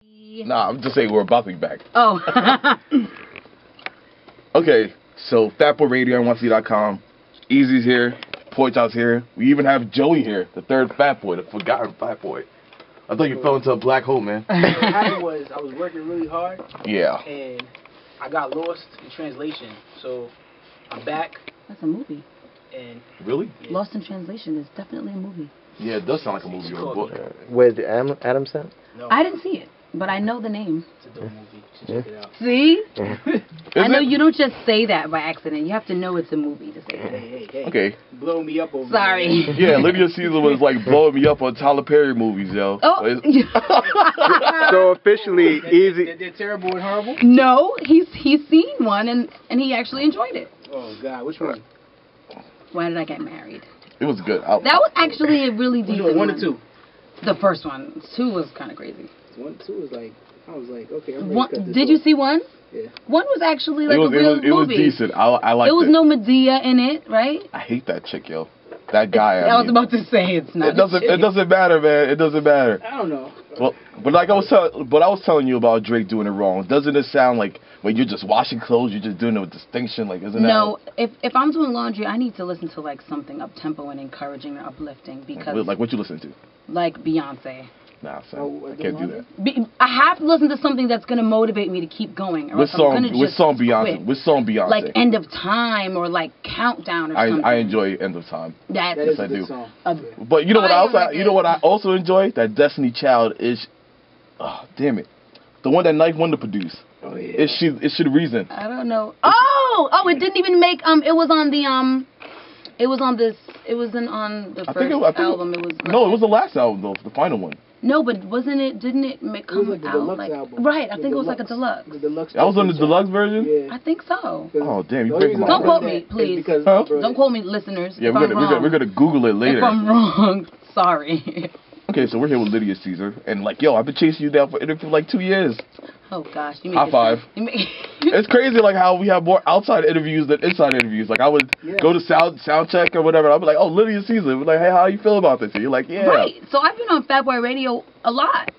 Nah, I'm just saying we're about to be back. Oh. Okay, so fatboyradionyc.com. Easy's here. Poito's here. We even have Joey here, the third fat boy, the forgotten fat boy. I thought you fell into a black hole, man. What happened was I was working really hard. Yeah. And I got lost in translation. So I'm back. That's a movie. And Really? Yeah. Lost in Translation is definitely a movie. Yeah, it does sound like a movie or a book. Where's the Adam sound? No, I didn't see it, but I know the name. it's a dope movie. You should check it out. See? I know it? you don't just say that by accident. You have to know it's a movie to say that. Hey. Okay. Blow me up over Sorry. there. Yeah, Lydia Caesar was like blowing me up on Tyler Perry movies, yo. Oh. So officially, Easy. They're terrible and horrible? No, he's seen one and he actually enjoyed it. Oh, God. Which one? Why Did I Get Married? It was good. That was actually a really Which decent one? One or two? The first one. Two was kind of crazy. 1, 2 was like, I was like, okay, I'm ready to cut this Did you off. see one? Yeah. One was actually like a real movie. It was decent. I liked it. There was no Medea in it, right? I hate that chick, yo. That guy. I was about to say it's not. It doesn't matter, man. It doesn't matter. I don't know. Well, but like I was telling you about Drake doing it wrong. Doesn't it sound like when you're just washing clothes, you're just doing it with distinction? Like, isn't that? No, if I'm doing laundry, I need to listen to like something up tempo and encouraging and uplifting because Like what you listen to? like Beyonce. Nah, son, I can't do that. I have to listen to something that's gonna motivate me to keep going. Or Which else I'm gonna song? Which just song Beyonce? quit. Which song Beyonce? Like End of Time or like Countdown or something. I enjoy End of Time. That That's is I a good do. song. But you know what else? Fire You know what I also enjoy? That Destiny Child is. Oh damn it! The one that Knife Wonder produced. Oh yeah. Is she the reason? I don't know. Oh, it didn't even make it was on the it was on this. It wasn't on the first album. It was no, it was the last album though, the final one. No, but wasn't it? Didn't it come like the out deluxe like album. right? I The think it was like a deluxe. deluxe. The deluxe. That was on the deluxe version. Yeah. I think so. Oh damn! You The breaking my reason Don't heart. quote that me, is please. because Huh? Don't quote me, listeners. Yeah, if we're I'm gonna Google it later. If I'm wrong, sorry. Okay, so we're here with Lydia Caesar, and like, yo, I've been chasing you down for interview for like 2 years. Oh gosh, you make High it five. You make It's crazy, like how we have more outside interviews than inside interviews. Like I would go to sound check or whatever. I'd be like, oh, Lydia Caesar. We're like, hey, how you feel about this? And you're like, yeah. Right. So I've been on Fat Boy Radio a lot,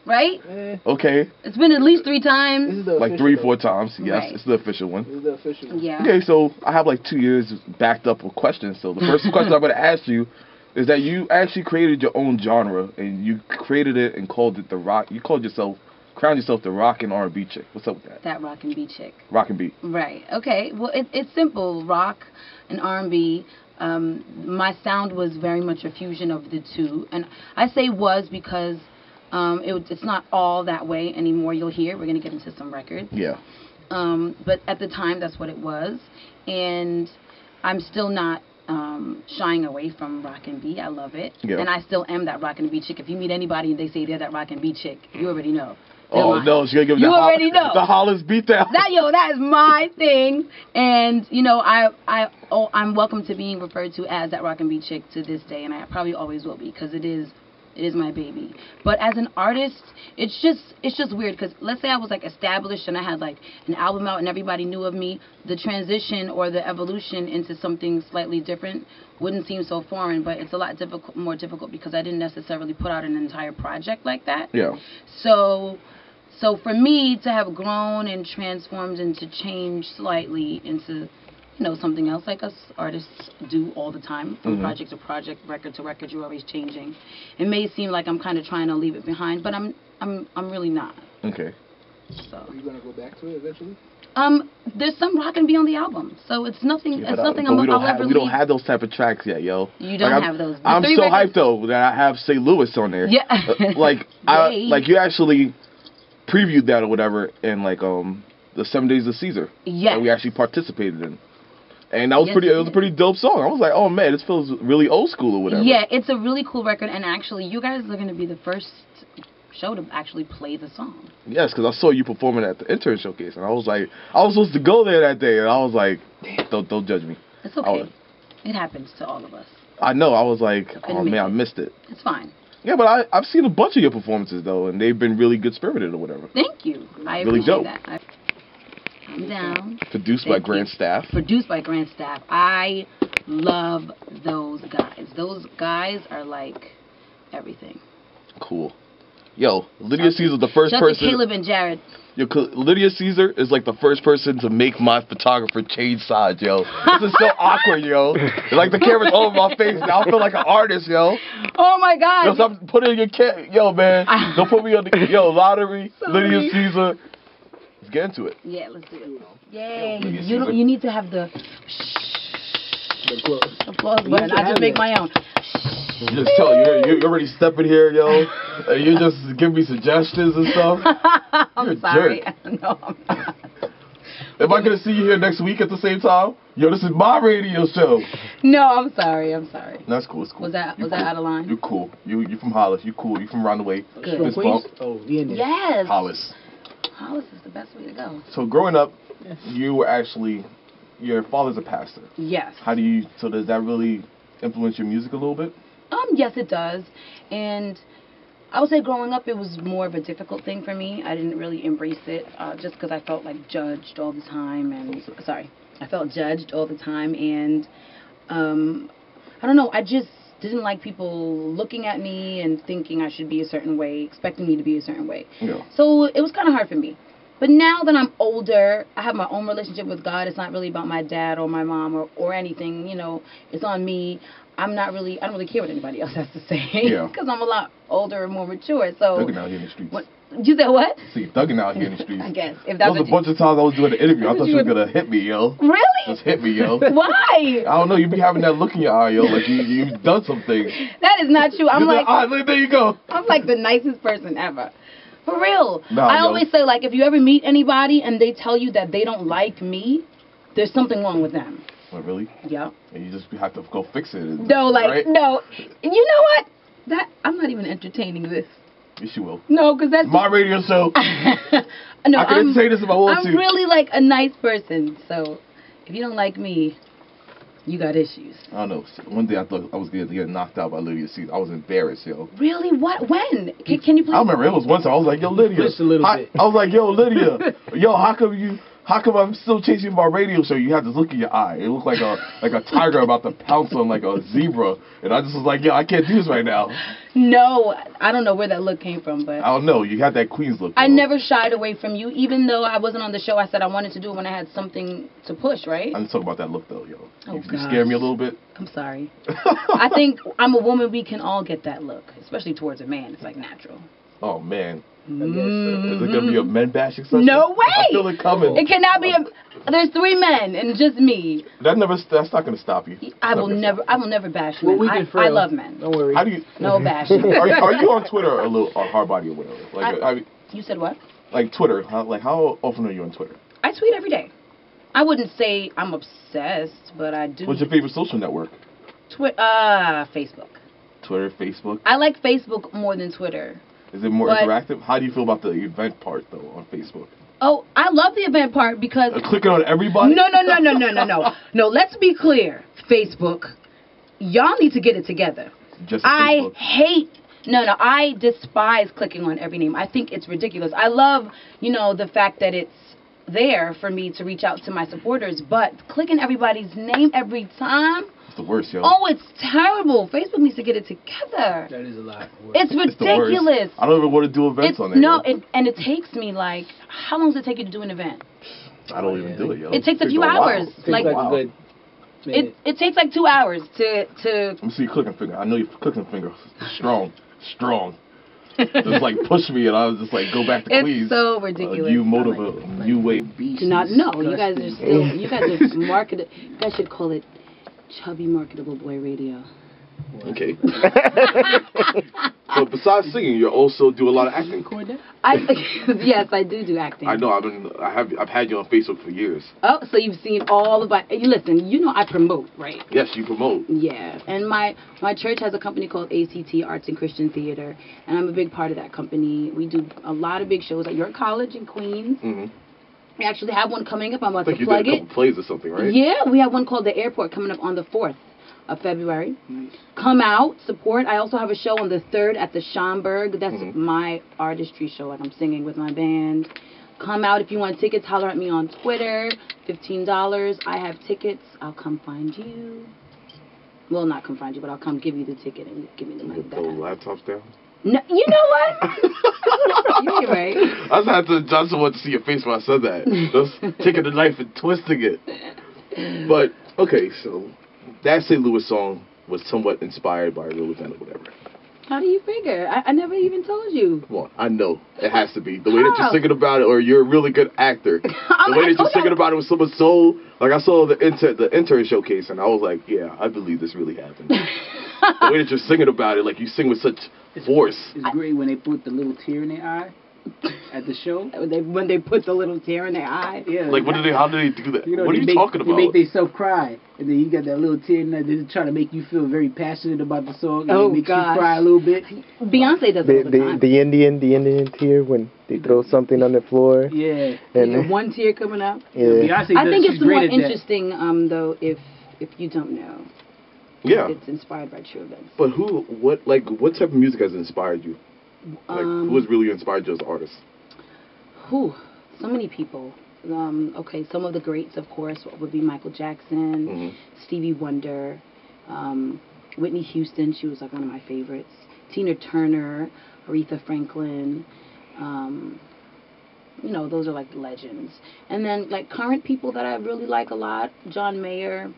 right? Okay. It's been at least 3 This times. is the Like official 3, though. 4 times. Yes, Right. it's the official one. This is the official one. Yeah. Okay, so I have like 2 years backed up with questions. So the first question I'm gonna ask you is that you actually created your own genre and you created it and called it the rock. You crowned yourself the rock and R&B chick. What's up with that? That rock and beat chick. Rock and beat. Right. Okay. Well, it's simple. Rock and R&B. My sound was very much a fusion of the two, and I say was because it's not all that way anymore. You'll hear. We're gonna get into some records. Yeah. But at the time, that's what it was, and I'm still not shying away from rock and B. I love it, and I still am that rock and B chick. If you meet anybody and they say they're that rock and B chick, you already know. Oh no, she's gonna give you already know the Hollis beatdown. That is my thing, and you know I'm welcome to being referred to as that rock and B chick to this day, and I probably always will be because it is my baby. But as an artist, it's just weird because let's say I was like established and I had like an album out and everybody knew of me. The transition or the evolution into something slightly different wouldn't seem so foreign, but it's a lot more difficult because I didn't necessarily put out an entire project like that. Yeah. So for me to have grown and transformed and to change slightly into something else like us artists do all the time, from project to project, record to record, you're always changing. It may seem like I'm kind of trying to leave it behind, but I'm really not. Okay. So. Are you gonna go back to it eventually? There's some rock and B on the album, so it's nothing. Yeah, it's nothing. we We don't have those type of tracks yet, yo. You don't have those. I'm so hyped though that I have St. Louis on there. Yeah. Like you actually previewed that or whatever in like the 7 Days of Caesar. Yeah. That we actually participated in. And that was it was a pretty dope song. I was like, oh man, this feels really old school or whatever. Yeah, it's a really cool record, and actually, you guys are going to be the first show to actually play the song. Yes, because I saw you performing at the intern showcase, and I was like, I was supposed to go there that day, and I was like, don't judge me. It's okay. It happens to all of us. I know. I was like, oh man, I missed it. It's fine. Yeah, but I've seen a bunch of your performances though, and they've been really good spirited or whatever. Thank you. I really appreciate dope. that. I'm down. Produced by Grand Staff. Produced by Grand Staff. I love those guys. Those guys are like everything. Cool. Yo, Lydia Caesar, the first Shout person. to Caleb and Jared. Yo, Lydia Caesar is like the first person to make my photographer change sides, yo. This is so awkward, yo. Like the camera's over my face now. I feel like an artist, yo. Oh my God. Yo, stop putting your yo, man. Don't put me on the lottery. Sorry. Lydia Caesar. Let's get into it. Yeah, let's do it. Yay. Lydia Caesar. You need to have the applause button. I just make my own. You just tell you're already stepping here, yo. And you just give me suggestions and stuff. I'm You're a sorry. jerk. No, I'm not. Am I gonna see you here next week at the same time? Yo, this is my radio show. No, I'm sorry. I'm sorry. That's cool. It's cool. Was that cool. out of line? You cool. You from Hollis. You cool. You from around the way. Good. Fist bump. Oh, the Indian. Yes. Hollis. Hollis is the best way to go. So growing up, you were actually, your father's a pastor. Yes. So does that really influence your music a little bit? Yes, it does. And I would say growing up, it was more of a difficult thing for me. I didn't really embrace it just because I felt like judged all the time. I felt judged all the time. And I don't know, I just didn't like people looking at me and thinking I should be a certain way, expecting me to be a certain way. Yeah. So it was kind of hard for me. But now that I'm older, I have my own relationship with God. It's not really about my dad or my mom or anything. You know, it's on me. I don't really care what anybody else has to say. Yeah. Because I'm a lot older and more mature. So. Thugging out here in the streets. You said what? See, thugging out here in the streets. I guess. If There that's was a bunch of times I was doing an interview. I thought you were going to hit me, yo. Really? Just hit me, yo. Why? I don't know. You be having that look in your eye, yo. Like you've done something. That is not true. I'm like, there you go. I'm like the nicest person ever. For real. Nah, I yo. always say, like, if you ever meet anybody and they tell you that they don't like me, there's something wrong with them. What, really? Yeah. And you just have to go fix it. No, like, right? no. And you know what? I'm not even entertaining this. Yes, you will. No, because that's My radio show. no, I can say this if I want I'm to. really like a nice person. So if you don't like me, you got issues. I don't know. One day I thought I was going to get knocked out by Lydia Caesar. I was embarrassed, yo. Really? What? When? Can you please? I remember it was one time I was like, yo, Lydia. Just a little bit. I was like, yo, Lydia. Yo, how come I'm still chasing my radio show? You had this look in your eye. It looked like a tiger about to pounce on like a zebra. And I just was like, yo, I can't do this right now. No, I don't know where that look came from, but I don't know. You had that Queens look. I yo. never shied away from you, even though I wasn't on the show. I said I wanted to do it when I had something to push, right? I'm talking about that look though, yo. Oh, You gosh. scare me a little bit. I'm sorry. I think I'm a woman. We can all get that look, especially towards a man. It's like natural. Oh man. I guess so. Is it gonna be a men bashing session? No way! I feel it coming. It cannot be there's 3 men and just me. That's not gonna stop you. I will never bash men. Well, we can I love men. Don't worry. How do you? No bashing. Are you on Twitter a little on Hardbody or whatever? Like You said what? like Twitter. How often are you on Twitter? I tweet every day. I wouldn't say I'm obsessed, but I do. What's your favorite social network? Facebook. Twitter, Facebook. I like Facebook more than Twitter. Is it more But- interactive? How do you feel about the event part though on Facebook? Oh, I love the event part because Clicking on everybody? No. No, let's be clear. Facebook, y'all need to get it together. Just I Facebook. I despise clicking on every name. I think it's ridiculous. I love, the fact that it's there for me to reach out to my supporters, but clicking everybody's name every time, It's the worst, yo. oh, it's terrible. Facebook needs to get it together. That is a lot. It's It's the worst. ridiculous. I don't even want to do events on there. No, yo. and it takes me like, how long does it take you to do an event? I don't even do it, yo. It takes a few while. hours. Seems Like, like a good minute. It takes like 2 hours to Let me see your clicking finger. I know your clicking finger. Strong. Just like push me and I was just like go back to Queens. It's so ridiculous. New motive, new way. Do not know. You guys are still. You guys are marketed. You guys should call it Chubby Marketable Boy Radio. Okay. So besides singing, you also do a lot of acting. Yes, I do acting. I know. I've had you on Facebook for years. Oh, so you've seen all of my. Listen, I promote, right? Yes, you promote. Yeah, and my church has a company called ACT Arts and Christian Theater, and I'm a big part of that company. We do a lot of big shows at your college in Queens. Mm-hmm. We actually have one coming up. I'm I about think to you plug did a it. couple plays or something, right? Yeah, we have one called The Airport coming up on the 4th of February. Come out, support. I also have a show on the 3rd at the Schomburg. That's my artistry show, like I'm singing with my band. Come out if you want tickets. Holler at me on Twitter. $15. I have tickets. I'll come find you. Well, not come find you, but I'll come give you the ticket and give me the money Put back. those laptops down. No, you know what? You're right. I just had to. I just wanted to see your face when I said that. Just taking the knife and twisting it. But okay, so that St. Louis song was somewhat inspired by a real event or whatever. How do you figure? I never even told you. Well, I know it has to be the way that you're singing about it, or you're a really good actor. The way that you're singing about it with so much soul. Like I saw the intern showcase, and I was like, yeah, I believe this really happened. The way that you're singing about it, like you sing with such force. It's great when they put the little tear in their eye at the show. When they put the little tear in their eye. Yeah. Like how do they do that? You know, what are you talking about? They make themselves cry, and then you got that little tear in there. They're trying to make you feel very passionate about the song, and it makes you cry a little bit. Beyonce does it all the time. The Indian tear when they throw something on the floor. Yeah. And one tear coming up. Yeah. Beyonce I think she's it's more great at that. interesting, though, if you don't know. Yeah. It's inspired by true events. But what type of music has inspired you? Like, who has really inspired you as an artist? So many people. Okay, some of the greats, of course, would be Michael Jackson, Stevie Wonder, Whitney Houston. She was like one of my favorites. Tina Turner, Aretha Franklin. You know, those are like legends. And then like current people that I really like a lot: John Mayer,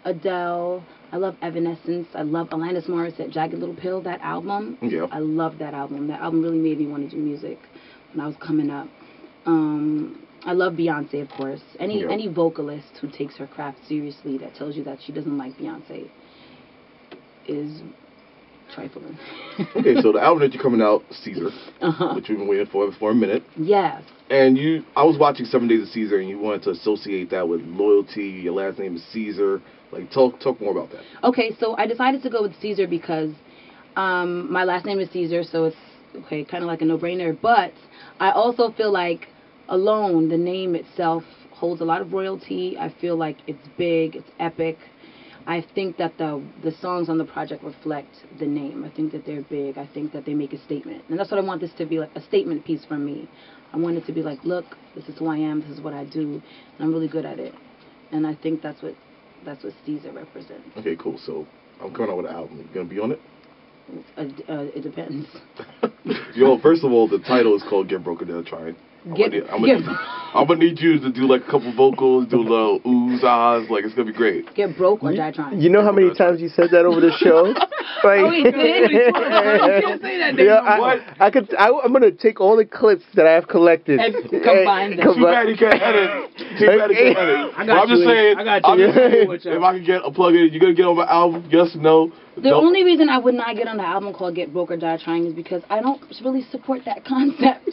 Adele. I love Evanescence. I love Alanis Morissette, Jagged Little Pill, that album. Yeah. I love that album. That album really made me want to do music when I was coming up. I love Beyonce, of course. Any vocalist who takes her craft seriously that tells you that she doesn't like Beyonce is trifling. Okay, so the album that you're coming out, Caesar, which we've been waiting for a minute. Yes. And I was watching 7 Days of Caesar, and you wanted to associate that with loyalty. Your last name is Caesar. Like, talk more about that. Okay, so I decided to go with Caesar because my last name is Caesar, so it's kind of like a no-brainer. But I also feel like alone, the name itself holds a lot of royalty. I feel like it's big, it's epic. I think that the songs on the project reflect the name. I think that they're big. I think that they make a statement. And that's what I want this to be, like a statement piece from me. I want it to be like, look, this is who I am, this is what I do, and I'm really good at it. And I think that's what Caesar represents. Okay, cool. So I'm coming out with an album. You gonna be on it? It depends. Yo, first of all, the title is called Get Broke or Die Trying. I'm gonna need you to do like a couple vocals, do a little oohs, ahs, like it's gonna be great. Get broke or die trying. You know how many times you said that over the show? Like, Oh, he did? You can't say that anymore. I'm gonna take all the clips that I have collected And combine them. Too bad he can't edit. I'm just saying. I got you. If I can get a plug in, you gonna get on my album? Yes, no. The only reason I would not get on the album called Get Broke or Die Trying is because I don't really support that concept.